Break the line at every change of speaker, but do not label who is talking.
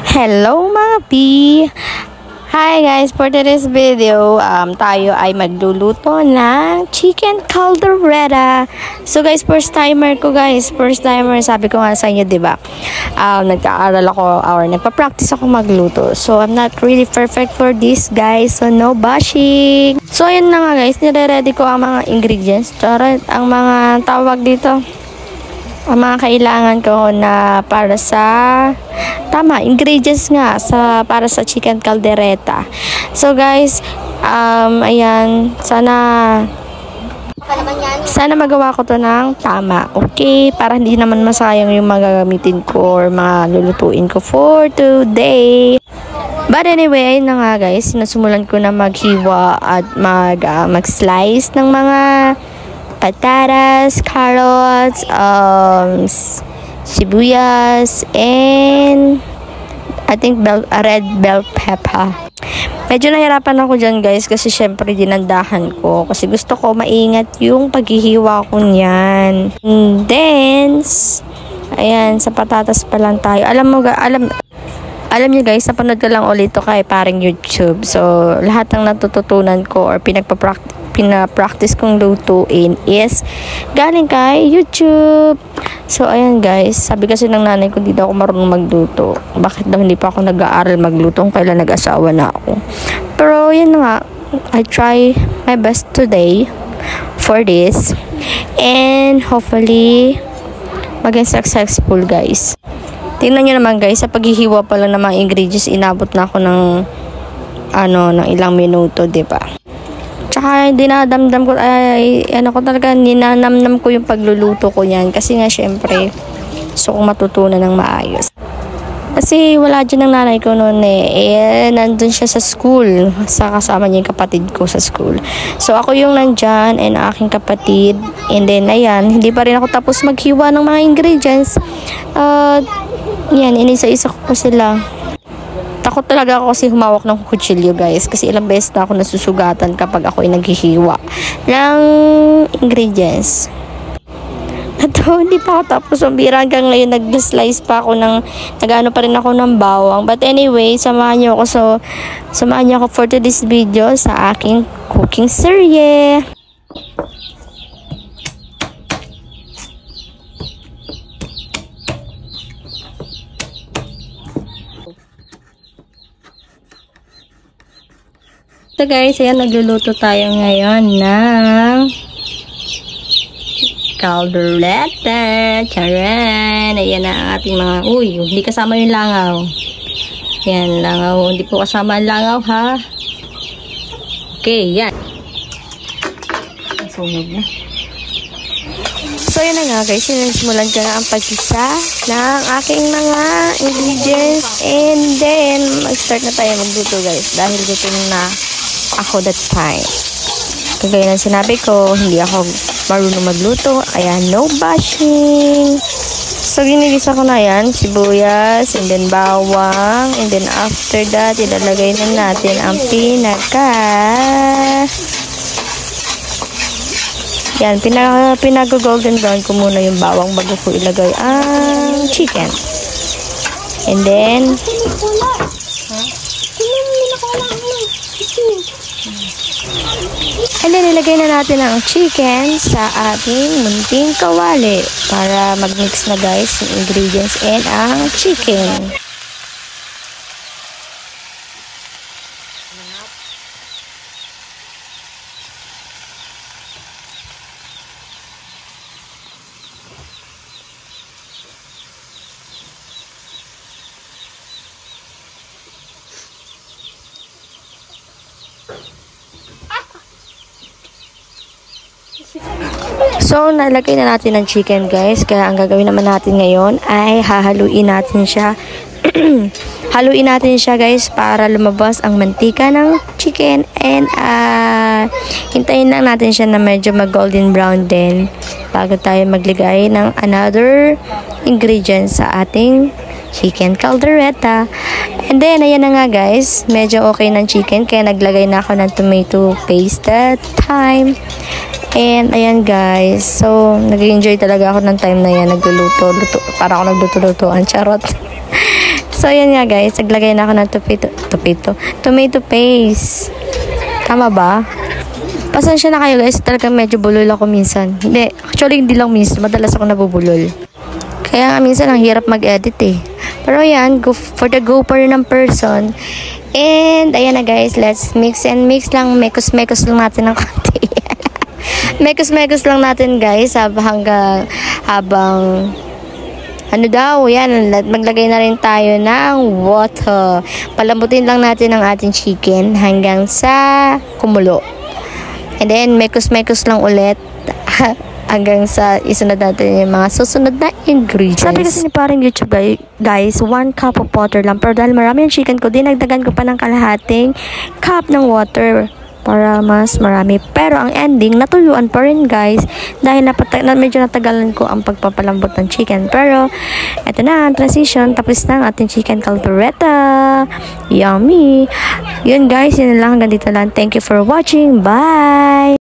Hello mga P! Hi guys! For today's video, tayo ay magluluto ng chicken caldereta. So guys, first timer ko guys. First timer, sabi ko nga sa inyo, diba? Nagka-aral ako or nagpa-practice ako magluto. So I'm not really perfect for this guys. So no bashing! So ayun na nga guys, nire-ready ko ang mga ingredients. Charot, ang mga tawag dito. Ang mga kailangan ko na para sa ingredients nga para sa chicken caldereta. So guys, ayan, sana magawa ko to ng tama. Okay, para hindi naman masayang yung magagamitin ko or mga lulutuin ko for today. But anyway, ayun na nga guys, sinasimulan ko na maghiwa at mag-slice ng mga patatas, carrots, sibuyas, and I think red bell pepper. Medyo nahirapan ako dyan guys kasi syempre dinandahan ko kasi gusto ko maingat yung paghihiwa ko niyan. And then, ayan, sa patatas pa lang tayo. Alam niyo guys, napanood ko lang ulit ito kay paring YouTube. So, lahat ng natututunan ko or pinapractice kong lutuin is galing kay YouTube. So, ayan guys, sabi kasi ng nanay ko, hindi daw ako marunong magluto. Bakit daw hindi pa ako nag-aaral magluto kung kailan nag-asawa na ako. Pero, yun nga, I try my best today for this. And, hopefully, maging successful guys. Tingnan nyo naman guys, sa paghihiwa pa lang ng mga ingredients, inabot na ako ng ilang minuto, diba? Tsaka dinadamdam ko, ninanamnam ko yung pagluluto ko yan. Kasi nga syempre, gusto kong matutunan ng maayos. Kasi wala dyan ng nanay ko noon nandun siya sa school. Kasama niya yung kapatid ko sa school. So ako yung nandyan and aking kapatid. And then ayan, hindi pa rin ako tapos maghiwa ng mga ingredients. Yan, inisa-isa ko sila. Takot talaga ako kasi humawak ng kutsilyo guys. Kasi ilang beses na ako nasusugatan kapag ako ay naghihiwa ng ingredients. Ito, hindi pa ako tapos umbira hanggang ngayon nag-slice pa ako nag-ano pa rin ako ng bawang. But anyway, samahan niyo ako for today's video sa aking cooking serye. So guys, ayan, nagluluto tayo ngayon ng caldereta. Charan! Ayan na ang ating mga, hindi kasama yung langaw. Ayan, langaw. Hindi po kasama ang langaw, ha? Okay, yan. Sunog na. So, yun na nga guys. Sinisimulan ko na ang pagsisa ng aking mga ingredients. And then, mag-start na tayo magluto guys. Dahil gutom na ako that time. Kagaya ng sinabi ko, hindi ako marunong magluto. Ayan, no bashing. So, ginigisa ko na yan, sibuyas, and then bawang, and then after that, ilalagay na natin ang yan, pinag-golden brown ko muna yung bawang bago ko ilagay ang chicken. And then, ilagay na natin ang chicken sa ating munting kawali para mag-mix na guys yung ingredients and ang chicken. So, nalagay na natin ang chicken guys. Kaya ang gagawin naman natin ngayon ay hahaluin natin siya. Haluin natin siya guys para lumabas ang mantika ng chicken. And hintayin lang natin siya na medyo mag-golden brown din bago tayo maglagay ng another ingredient sa ating chicken caldereta. And then, ayan na nga guys. Medyo okay ng chicken kaya naglagay na ako ng tomato paste that time. And, ayan guys. So, nag-enjoy talaga ako ng time na yan. Nagluluto. Para ako nagluto-lutoan. Charot. So, yan nga guys. Naglagay na ako ng tomato paste. Tama ba? Pasensya na kayo guys. Talagang medyo bulol ako minsan. Hindi. Actually, hindi lang minsan. Madalas ako nabubulol. Kaya nga minsan ang hirap mag-edit eh. Pero yan, for the go for ng person. And, ayan na guys. Let's mix and mix lang. Mekos-mekos lang natin ng konti. Mekos-mekos lang natin guys. Habang ano daw, yan, maglagay na rin tayo ng water. Palambutin lang natin ang ating chicken hanggang sa kumulo. And then, mekos-mekos lang ulit hanggang sa isunod natin yung mga susunod na ingredients. Sabi kasi ni parang YouTube guys, 1 cup of water lang. Pero dahil marami yung chicken ko, dinagdagan ko pa ng kalahating cup ng water para mas marami. Pero ang ending, natuyuan pa rin guys dahil medyo natagalan ko ang pagpapalambot ng chicken. Pero eto na ang transition, tapos na ang ating chicken caldereta. Yummy! Yun guys, yun lang, hanggang dito lang. Thank you for watching. Bye!